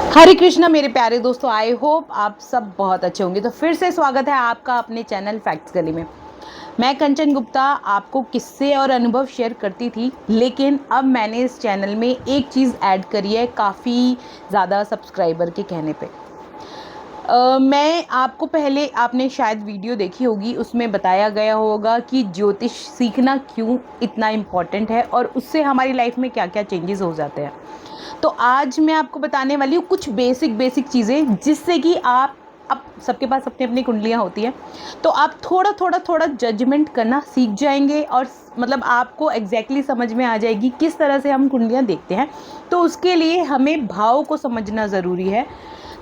हरे कृष्णा मेरे प्यारे दोस्तों, आई होप आप सब बहुत अच्छे होंगे। तो फिर से स्वागत है आपका अपने चैनल फैक्ट्स गली में। मैं कंचन गुप्ता आपको किस्से और अनुभव शेयर करती थी, लेकिन अब मैंने इस चैनल में एक चीज़ ऐड करी है काफ़ी ज़्यादा सब्सक्राइबर के कहने पे। मैं आपको पहले आपने शायद वीडियो देखी होगी, उसमें बताया गया होगा कि ज्योतिष सीखना क्यों इतना इम्पॉर्टेंट है और उससे हमारी लाइफ में क्या क्या चेंजेस हो जाते हैं। तो आज मैं आपको बताने वाली हूँ कुछ बेसिक चीज़ें, जिससे कि आप, अब सबके पास अपनी अपनी कुंडलियाँ होती हैं, तो आप थोड़ा जजमेंट करना सीख जाएंगे और मतलब आपको एग्जैक्टली समझ में आ जाएगी किस तरह से हम कुंडलियाँ देखते हैं। तो उसके लिए हमें भाव को समझना ज़रूरी है।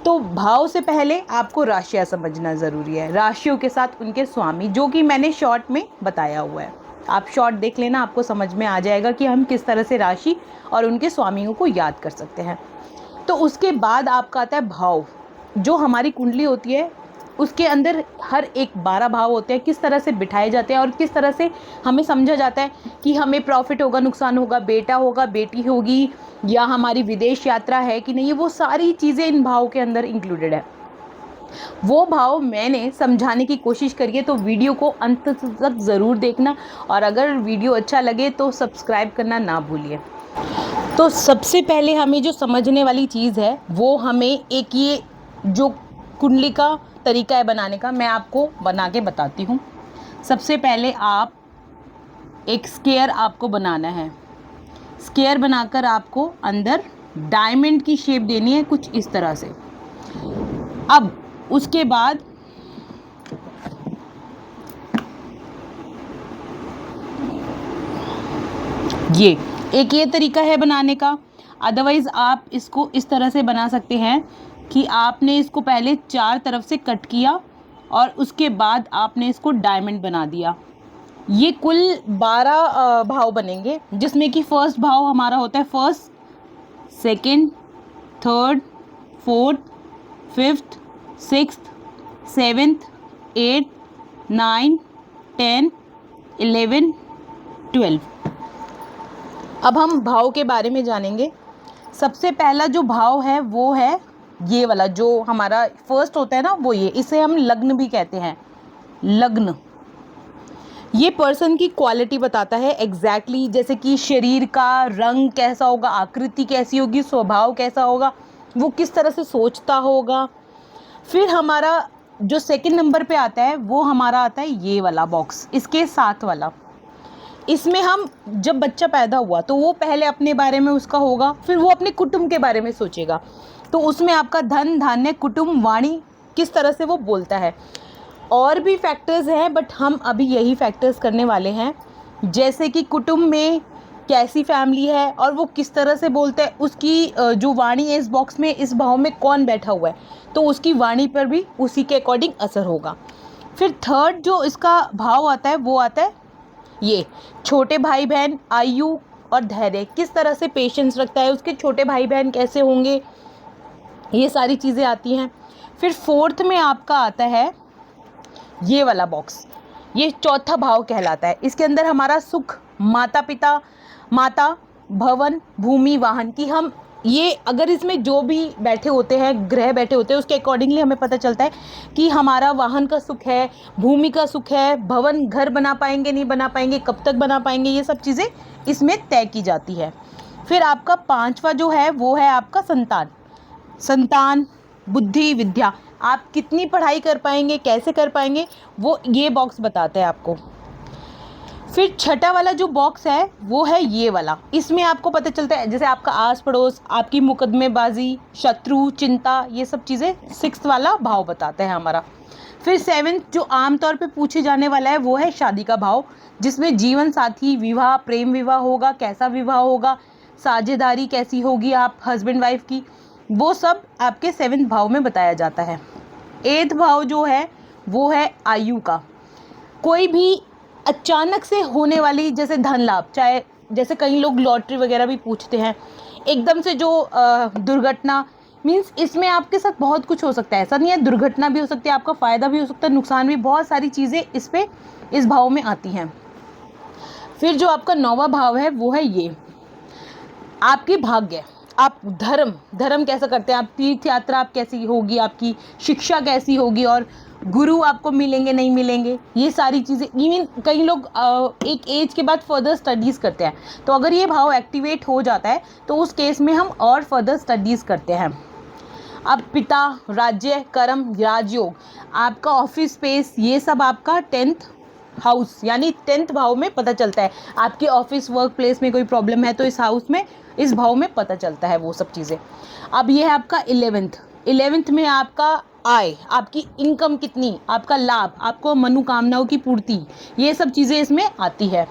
तो भाव से पहले आपको राशियाँ समझना ज़रूरी है, राशियों के साथ उनके स्वामी, जो कि मैंने शॉर्ट में बताया हुआ है। आप शॉर्ट देख लेना, आपको समझ में आ जाएगा कि हम किस तरह से राशि और उनके स्वामियों को याद कर सकते हैं। तो उसके बाद आपका आता है भाव। जो हमारी कुंडली होती है उसके अंदर हर एक 12 भाव होते हैं, किस तरह से बिठाए जाते हैं और किस तरह से हमें समझा जाता है कि हमें प्रॉफिट होगा, नुकसान होगा, बेटा होगा, बेटी होगी, या हमारी विदेश यात्रा है कि नहीं। वो सारी चीज़ें इन भाव के अंदर इंक्लूडेड है। वो भाव मैंने समझाने की कोशिश करी है, तो वीडियो को अंत तक ज़रूर देखना और अगर वीडियो अच्छा लगे तो सब्सक्राइब करना ना भूलिए। तो सबसे पहले हमें जो समझने वाली चीज़ है वो हमें एक ये जो कुंडली का तरीका है बनाने का, मैं आपको बना के बताती हूँ। सबसे पहले आप एक स्क्वायर आपको बनाना है। स्क्वायर बनाकर आपको अंदर डायमंड की शेप देनी है कुछ इस तरह से। अब उसके बाद ये तरीका है बनाने का। अदरवाइज़ आप इसको इस तरह से बना सकते हैं कि आपने इसको पहले 4 तरफ से कट किया और उसके बाद आपने इसको डायमंड बना दिया। ये कुल 12 भाव बनेंगे, जिसमें कि फर्स्ट भाव हमारा होता है first, second, third, fourth, fifth, sixth, seventh, 8, 9, 10, 11, 12। अब हम भाव के बारे में जानेंगे। सबसे पहला जो भाव है वो है ये वाला, जो हमारा फर्स्ट होता है ना, वो इसे हम लग्न भी कहते हैं। लग्न ये पर्सन की क्वालिटी बताता है एग्जैक्टली, जैसे कि शरीर का रंग कैसा होगा, आकृति कैसी होगी, स्वभाव कैसा होगा, वो किस तरह से सोचता होगा। फिर हमारा जो सेकंड नंबर पे आता है वो हमारा आता है ये वाला बॉक्स, इसके साथ वाला। इसमें हम जब बच्चा पैदा हुआ तो वो पहले अपने बारे में उसका होगा, फिर वो अपने कुटुंब के बारे में सोचेगा। तो उसमें आपका धन, धान्य, कुटुंब, वाणी किस तरह से वो बोलता है। और भी फैक्टर्स हैं बट हम अभी यही फैक्टर्स करने वाले हैं, जैसे कि कुटुंब में कैसी फैमिली है और वो किस तरह से बोलता है, उसकी जो वाणी है इस बॉक्स में, इस भाव में कौन बैठा हुआ है, तो उसकी वाणी पर भी उसी के अकॉर्डिंग असर होगा। फिर थर्ड जो इसका भाव आता है वो आता है ये छोटे भाई बहन, आयु और धैर्य, किस तरह से पेशेंस रखता है, उसके छोटे भाई बहन कैसे होंगे, ये सारी चीज़ें आती हैं। फिर फोर्थ में आपका आता है ये वाला बॉक्स, ये चौथा भाव कहलाता है। इसके अंदर हमारा सुख, माता पिता, माता, भवन, भूमि, वाहन की हम ये अगर इसमें जो भी बैठे होते हैं, ग्रह बैठे होते हैं, उसके अकॉर्डिंगली हमें पता चलता है कि हमारा वाहन का सुख है, भूमि का सुख है, भवन घर बना पाएंगे नहीं बना पाएंगे, कब तक बना पाएंगे, ये सब चीज़ें इसमें तय की जाती है। फिर आपका पांचवा जो है वो है आपका संतान। संतान, बुद्धि, विद्या, आप कितनी पढ़ाई कर पाएंगे, कैसे कर पाएंगे, वो ये बॉक्स बताता है आपको। फिर छठा वाला जो बॉक्स है वो है ये वाला, इसमें आपको पता चलता है जैसे आपका आस पड़ोस, आपकी मुकदमेबाजी, शत्रु, चिंता, ये सब चीज़ें सिक्स्थ वाला भाव बताता है हमारा। फिर सेवेंथ जो आमतौर पे पूछे जाने वाला है वो है शादी का भाव, जिसमें जीवन साथी, विवाह, प्रेम विवाह होगा, कैसा विवाह होगा, साझेदारी कैसी होगी आप हस्बैंड वाइफ की, वो सब आपके सेवेंथ भाव में बताया जाता है। एथ भाव जो है वो है आयु का। कोई भी अचानक से होने वाली जैसे धन लाभ, चाहे जैसे कई लोग लॉटरी वगैरह भी पूछते हैं, एकदम से जो दुर्घटना, मीन्स इसमें आपके साथ बहुत कुछ हो सकता है, ऐसा नहीं है, दुर्घटना भी हो सकती है, आपका फ़ायदा भी हो सकता है, नुकसान भी, बहुत सारी चीज़ें इस भाव में आती हैं। फिर जो आपका 9वां भाव है वो है ये आपकी भाग्य, आप धर्म धर्म कैसा करते हैं, आप तीर्थ यात्रा आप कैसी होगी, आपकी शिक्षा कैसी होगी, और गुरु आपको मिलेंगे नहीं मिलेंगे, ये सारी चीज़ें। इवन कई लोग एक एज के बाद फर्दर स्टडीज़ करते हैं, तो अगर ये भाव एक्टिवेट हो जाता है तो उस केस में हम और फर्दर स्टडीज़ करते हैं। अब पिता, राज्य, कर्म, राजयोग, आपका ऑफिस स्पेस, ये सब आपका 10th हाउस यानी 10th भाव में पता चलता है। आपके ऑफिस वर्क प्लेस में कोई प्रॉब्लम है तो इस हाउस में, इस भाव में पता चलता है वो सब चीज़ें। अब ये है आपका 11th में आपका आय, आपकी इनकम कितनी, आपका लाभ, आपको मनोकामनाओं की पूर्ति, ये सब चीज़ें इसमें आती है।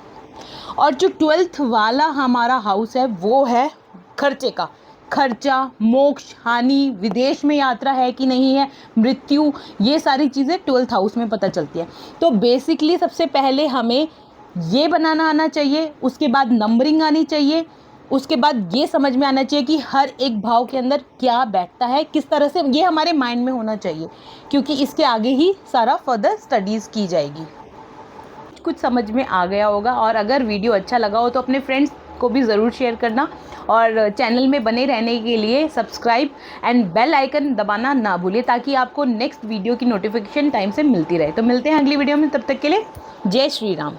और जो 12th वाला हमारा हाउस है वो है खर्चे का, खर्चा, मोक्ष, हानि, विदेश में यात्रा है कि नहीं है, मृत्यु, ये सारी चीज़ें 12th हाउस में पता चलती है। तो बेसिकली सबसे पहले हमें ये बनाना आना चाहिए, उसके बाद नंबरिंग आनी चाहिए, उसके बाद ये समझ में आना चाहिए कि हर एक भाव के अंदर क्या बैठता है, किस तरह से, ये हमारे माइंड में होना चाहिए, क्योंकि इसके आगे ही सारा फर्दर स्टडीज़ की जाएगी। कुछ समझ में आ गया होगा, और अगर वीडियो अच्छा लगा हो तो अपने फ्रेंड्स को भी ज़रूर शेयर करना, और चैनल में बने रहने के लिए सब्सक्राइब एंड बेल आइकन दबाना ना भूलिए, ताकि आपको नेक्स्ट वीडियो की नोटिफिकेशन टाइम से मिलती रहे। तो मिलते हैं अगली वीडियो में, तब तक के लिए जय श्री राम।